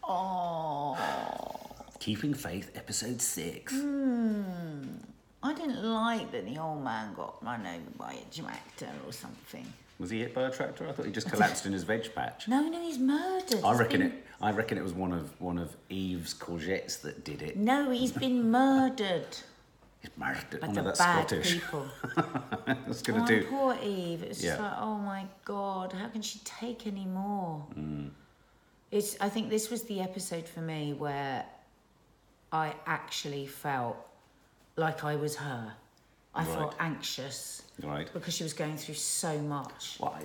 Oh. Keeping Faith, episode 6. I didn't like that the old man got run over by a tractor or something. Was he hit by a tractor? I thought he just collapsed in his veg patch. No, he's murdered. I reckon it was one of Eve's courgettes that did it. No, he's been murdered. He's murdered. By Oh, the no, that's bad Scottish. people. That's gonna do. Poor Eve. It's just Yeah. like, oh my God, how can she take any more? I think this was the episode for me where I actually felt like I was her. I felt anxious. Right. Because she was going through so much. Well,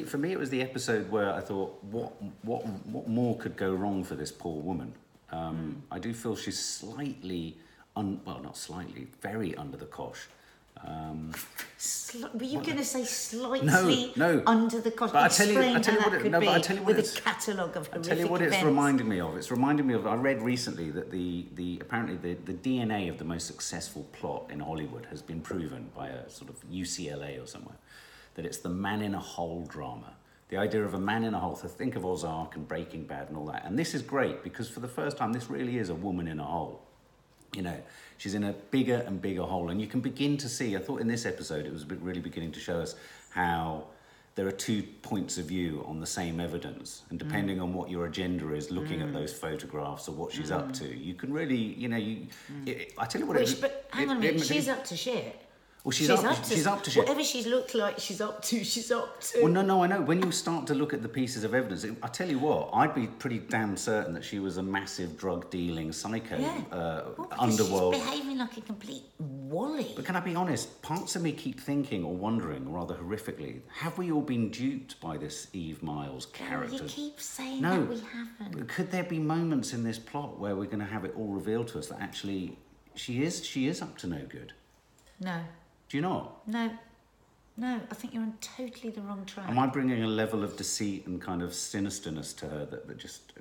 for me, it was the episode where I thought, what more could go wrong for this poor woman? I do feel she's slightly, not slightly, very under the cosh. Were you going to say slightly no. under the cosh? But I tell you what with a catalogue of horrific I tell you what events. it's reminding me of. It's reminding me of. I read recently that apparently the DNA of the most successful plot in Hollywood has been proven by a sort of UCLA or somewhere. That it's the man in a hole drama. The idea of a man in a hole. So think of Ozark and Breaking Bad and all that. And this is great because for the first time, this really is a woman in a hole. You know, she's in a bigger and bigger hole. And you can begin to see, I thought in this episode, it was really beginning to show us how there are two points of view on the same evidence. And depending on what your agenda is, looking at those photographs or what she's up to, you can really, I tell you what... But hang on a minute, she's up to shit. Well, she's up to shit. Whatever she's looked like, she's up to. Well, no, I know. When you start to look at the pieces of evidence, I tell you what, I'd be pretty damn certain that she was a massive drug-dealing psycho, underworld. She's behaving like a complete wally. But can I be honest? Parts of me keep thinking or wondering, rather horrifically, have we all been duped by this Eve Miles character? You keep saying that we haven't. Could there be moments in this plot where we're going to have it all revealed to us that actually she is up to no good? No. Do you not? No, I think you're on totally the wrong track. Am I bringing a level of deceit and kind of sinisterness to her that just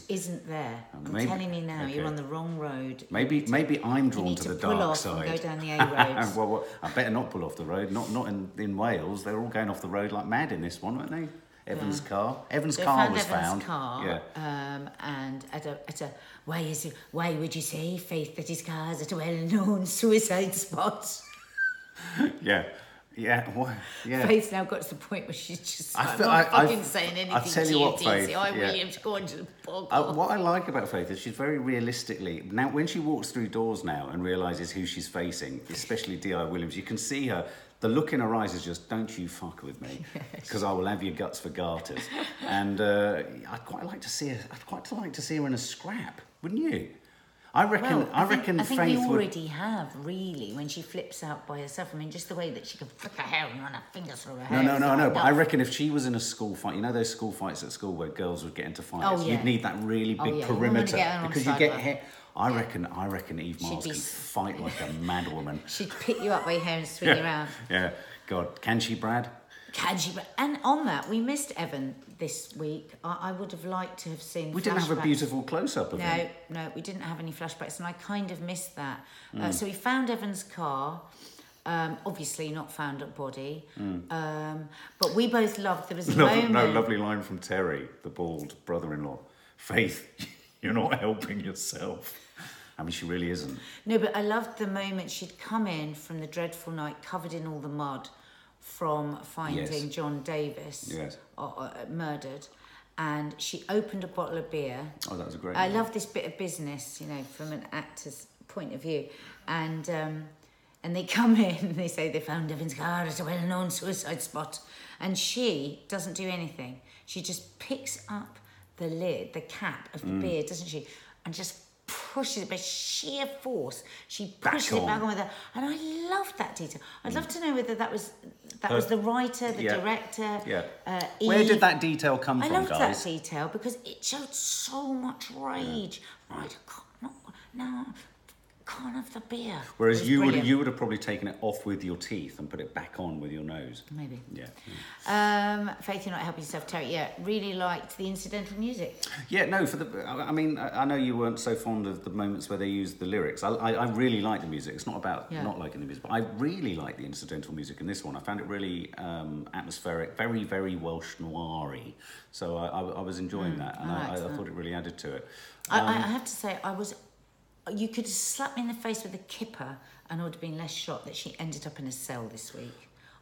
isn't there? I'm telling you now, you're on the wrong road. Maybe I'm drawn to the dark side. You need to pull off and go down the A roads. well, I better not pull off the road. Not in Wales. They're all going off the road like mad in this one, weren't they? Evan's car. Evan's car was found. Evan's car. Yeah. And at a why would you say, Faith, that his car is at a well-known suicide spot? Yeah. Why? Yeah. Faith's now got to the point where she's just not fucking saying anything. I tell you what, Faith. Williams, go on to the podcast. What I like about Faith is she's very realistically now. When she walks through doors now and realizes who she's facing, especially Di Williams, you can see her. The look in her eyes is just, don't you fuck with me, because I will have your guts for garters. And I'd quite like to see her in a scrap, wouldn't you? I reckon Faith we already would... have, really, when she flips out by herself. I mean, just the way that she can flick her hair and run her fingers through her hair. No. But I reckon if she was in a school fight, you know those school fights at school where girls would get into fights? You'd need that really big perimeter. Because you get hair... I reckon Eve Miles can fight like a mad woman. She'd pick you up by your hair and swing you around. Yeah. God, can she, Brad? And on that, we missed Evan this week. I would have liked to have seen We didn't have a beautiful close-up of him. No, we didn't have any flashbacks, and I kind of missed that. So we found Evan's car, obviously not found a body, but we both loved, there was a moment... No, lovely line from Terry, the bald brother-in-law. Faith, you're not helping yourself. I mean, she really isn't. No, but I loved the moment she'd come in from the dreadful night, covered in all the mud, from finding John Davis murdered, and she opened a bottle of beer. Oh, that was a great I love this bit of business, from an actor's point of view, and they come in and they say they found Evan's car at a well-known suicide spot, and she doesn't do anything. She just picks up the lid, the cap of the beer, doesn't she, and just pushes it by sheer force. She pushes it back on with her, and I loved that detail. I'd love to know whether that was the writer, the director. Yeah. Where did that detail come from, guys? I loved that detail because it showed so much rage. Right, no, can't have the beer. Whereas It was you brilliant. would have probably taken it off with your teeth and put it back on with your nose. Maybe. Yeah. Faith, you're not helping yourself, Terry. Yeah, really liked the incidental music. Yeah, no, I mean, I know you weren't so fond of the moments where they used the lyrics. I really like the music. It's not about not liking the music, but I really like the incidental music in this one. I found it really atmospheric, very, very Welsh noir-y. So I was enjoying that, and I thought it really added to it. I have to say, you could have slapped me in the face with a kipper and I would have been less shocked that she ended up in a cell this week.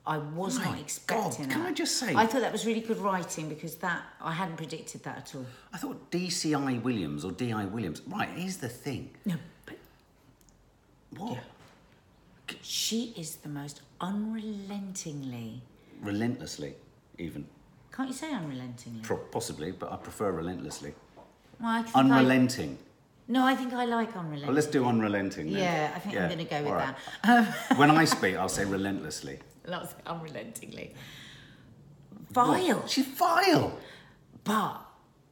I was not expecting that. Can I just say... I thought that was really good writing because I hadn't predicted that at all. I thought D.C.I. Williams or D.I. Williams... Right, here's the thing. No, but... What? Yeah. She is the most unrelentingly... Relentlessly, even. Can't you say unrelentingly? Possibly, but I prefer relentlessly. Well, I think Unrelenting. No, I think I like unrelenting. Well, let's do unrelenting then. Yeah, I think I'm going to go with right. that. When I speak, I'll say relentlessly. I'll say unrelentingly. Vile. What? She's vile. But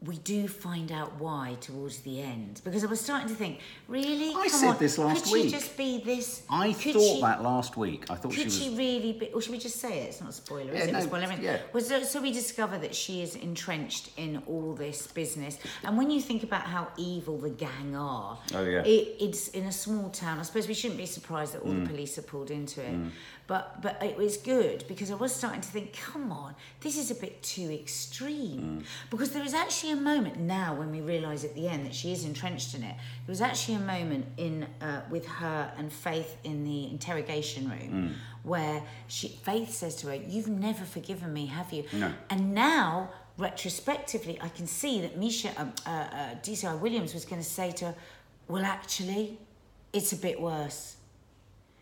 we do find out why towards the end. Because I was starting to think, really? I said this last week. Could she just be this? I thought that last week. I thought she was... Could she really be... Or should we just say it? It's not a spoiler, is it? No, Spoiler everything. yeah. So we discover that she is entrenched in all this business. And when you think about how evil the gang are... Oh, yeah. It's in a small town. I suppose we shouldn't be surprised that all the police are pulled into it. But it was good because I was starting to think, come on, this is a bit too extreme. Because there was actually a moment now when we realise at the end that she is entrenched in it. There was actually a moment with her and Faith in the interrogation room where Faith says to her, "You've never forgiven me, have you?" No. And now, retrospectively, I can see that D.C.I. Williams was going to say to her, "Well, actually, it's a bit worse."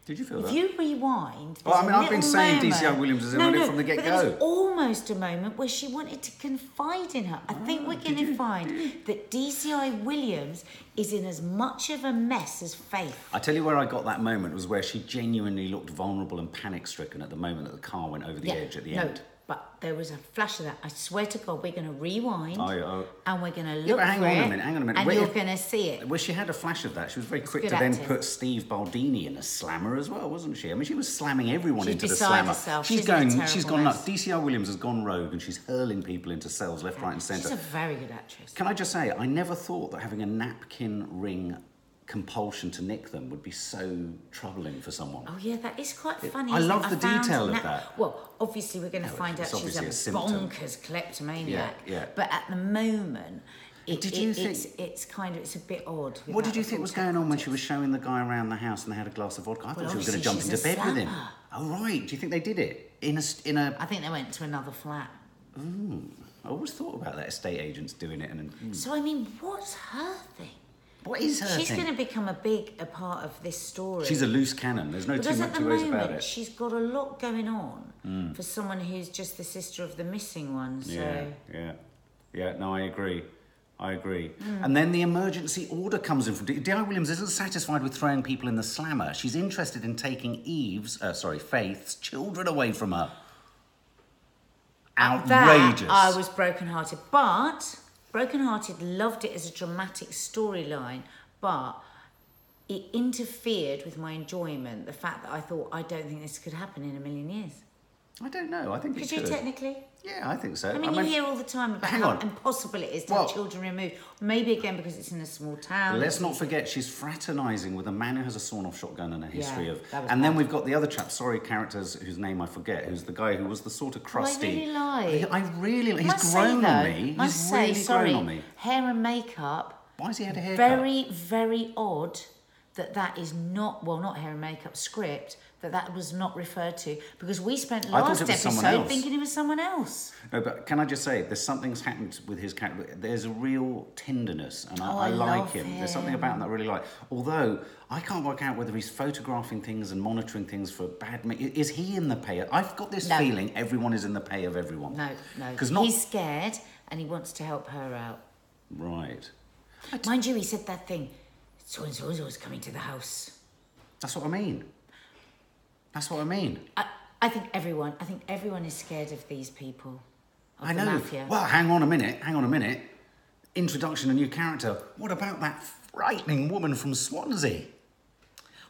Did you feel that? If you rewind... Well, I mean, I've been saying D.C.I. Williams is in on it from the But there get-go. was almost a moment where she wanted to confide in her. I think we're going to find that D.C.I. Williams is in as much of a mess as Faith. I tell you where I got that moment was where she genuinely looked vulnerable and panic-stricken at the moment that the car went over the edge at the end. But there was a flash of that. I swear to God, we're going to rewind and we're going to look but hang for on it, a minute. and you're going to see it. Well, she had a flash of that. She was very quick to good then acting. put Steve Baldini in a slammer as well, wasn't she? I mean, she was slamming everyone She's into the beside slammer. herself. She's She's in a gone terrible nuts. mess. D.C.I. Williams has gone rogue and she's hurling people into cells left, right and centre. She's a very good actress. Can I just say, I never thought that having a napkin ring compulsion to nick them would be so troubling for someone. Oh yeah, that is quite funny. I isn't love it? the detail of that. Well, obviously we're going to find out it's she's obviously a a symptom. bonkers kleptomaniac. Yeah. But at the moment, Did you think- it's a bit odd. What did you think was going on when she was showing the guy around the house and they had a glass of vodka? I thought she was going to jump into bed with him. Oh right, do you think they did it in a? I think they went to another flat. I always thought about that estate agents doing it So I mean, what's her thing? What is her She's thing? going to become a part of this story. She's a loose cannon. There's no because two at the ways about moment it. she's got a lot going on for someone who's just the sister of the missing one. So Yeah. No, I agree. And then the emergency order comes in from D.I. Williams isn't satisfied with throwing people in the slammer. She's interested in taking Faith's children away from her. Outrageous. That, I was brokenhearted, but loved it as a dramatic storyline, but it interfered with my enjoyment. The fact that I thought, I don't think this could happen in a million years. I don't know. I think it Could could. you technically? Yeah, I think so. I mean, you hear all the time about hang how on. impossible it is to have children removed. Maybe again because it's in a small town. Let's not forget she's fraternising with a man who has a sawn-off shotgun and a history of... that was And then bad. we've got the other chap, characters whose name I forget, who's the guy who was the sort of crusty... I really like. He's grown on me. He's really grown on me. Hair and makeup. Why has he had a haircut? Very, very odd that is not, well, not hair and makeup, script, that was not referred to, because we spent last episode thinking it was someone else. No, but can I just say, there's something's happened with his character. There's a real tenderness, and I like him. There's something about him that I really like. Although, I can't work out whether he's photographing things and monitoring things for bad... Is he in the pay? I've got this feeling everyone is in the pay of everyone. No. He's scared, and he wants to help her out. Right. Mind you, he said that thing, so-and-so is coming to the house. That's what I mean. I think everyone is scared of these people. Of I know. The mafia. Well, hang on a minute. Introduction, a new character. What about that frightening woman from Swansea?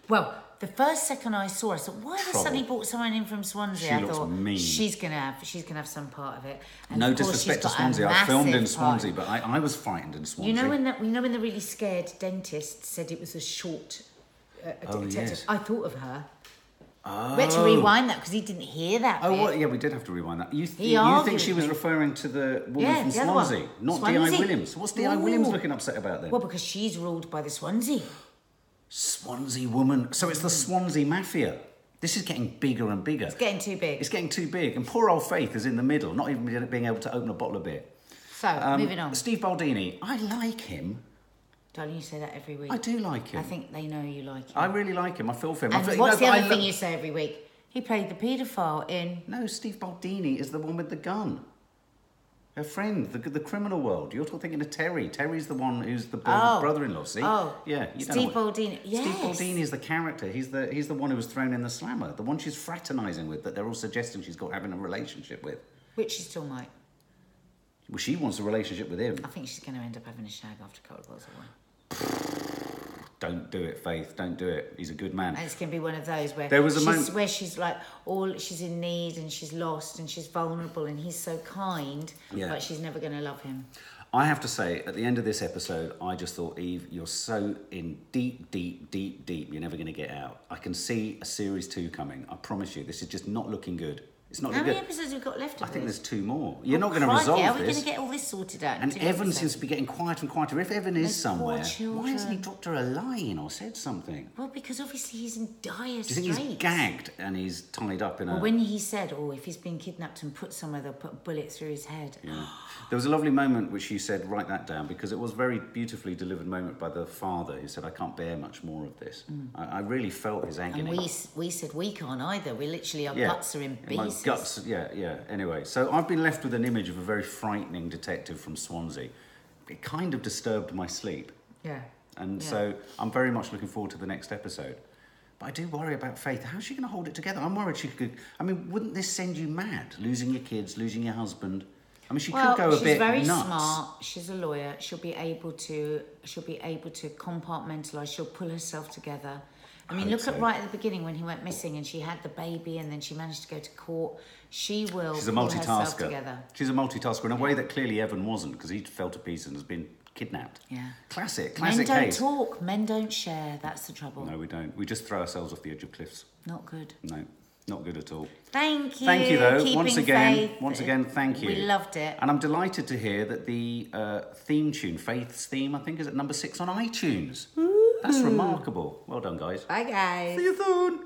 Well, the first second I saw her, I thought, why have they suddenly brought someone in from Swansea? She looks mean. She's gonna have some part of it. And No of course, disrespect to she's got a Swansea. I filmed in massive Swansea, part. but I was frightened in Swansea. You know when the really scared dentist said it was a short detective? Yes. I thought of her. Oh. We had to rewind that because he didn't hear that bit. Well, yeah, we did have to rewind that. You argued think she with was me. referring to the woman from the other one. Swansea, not Swansea. D.I. Williams? What's D.I. Williams looking upset about then? Well, because she's ruled by the Swansea. Swansea woman. So it's the Swansea Mafia. This is getting bigger and bigger. It's getting too big. It's getting too big. And poor old Faith is in the middle, not even being able to open a bottle of beer. So, moving on. Steve Baldini, I like him. Darling, you say that every week. I do like him. I think they know you like him. I really like him. I feel for him. And what's the other thing you say every week? He played the paedophile in... No, Steve Baldini is the one with the gun. Her friend, the criminal world. You're thinking of Terry. Terry's the one who's the brother-in-law. See? Oh, yeah. Steve Baldini. Yes. Steve Baldini is the character. He's the one who was thrown in the slammer. The one she's fraternising with. That they're all suggesting she's got having a relationship with. Which she still might. Well, she wants a relationship with him. I think she's going to end up having a shag after a couple of bottles of wine. Don't do it, Faith. Don't do it. He's a good man. And it's going to be one of those where there was a moment where she's like she's in need and she's lost and she's vulnerable and he's so kind, but she's never going to love him. I have to say, at the end of this episode, I just thought, Eve, you're so in deep, deep, deep, deep. You're never going to get out. I can see a series 2 coming. I promise you. This is just not looking good. It's not How good. many episodes have we got left of I think this? there's 2 more. You're not going to resolve How are this. we going to get all this sorted out? And Evan seems to be getting quieter and quieter. If Evan is somewhere, poor why hasn't he children. dropped her a line or said something? Well, because obviously he's in dire Do you straits. think he's gagged and he's tied up in a... Well, when he said, if he's been kidnapped and put somewhere, they'll put a bullet through his head. Yeah. There was a lovely moment which you said, write that down, because it was a very beautifully delivered moment by the father who said, I can't bear much more of this. I really felt his agony. And we said we can't either. We literally, our guts are in pieces. My guts, yeah. Anyway, so I've been left with an image of a very frightening detective from Swansea. It kind of disturbed my sleep. Yeah. And so I'm very much looking forward to the next episode. But I do worry about Faith. How's she going to hold it together? I'm worried she could... I mean, wouldn't this send you mad? Losing your kids, losing your husband... I mean, she could go a bit nuts. She's very smart. She's a lawyer. She'll be able to compartmentalize. She'll pull herself together. I mean, look at right at the beginning when he went missing and she had the baby and then she managed to go to court. She will She's a pull herself multitasker. together. She's a multitasker in a way that clearly Evan wasn't, because he fell to pieces and has been kidnapped. Yeah. Classic Men don't case. talk. Men don't share. That's the trouble. No, we don't. We just throw ourselves off the edge of cliffs. Not good. No, not good at all. Thank you. Thank you, though. Keeping Once again, thank you. We loved it. And I'm delighted to hear that the theme tune, Faith's theme, I think is at number 6 on iTunes. That's remarkable. Well done, guys. Bye, guys. See you soon.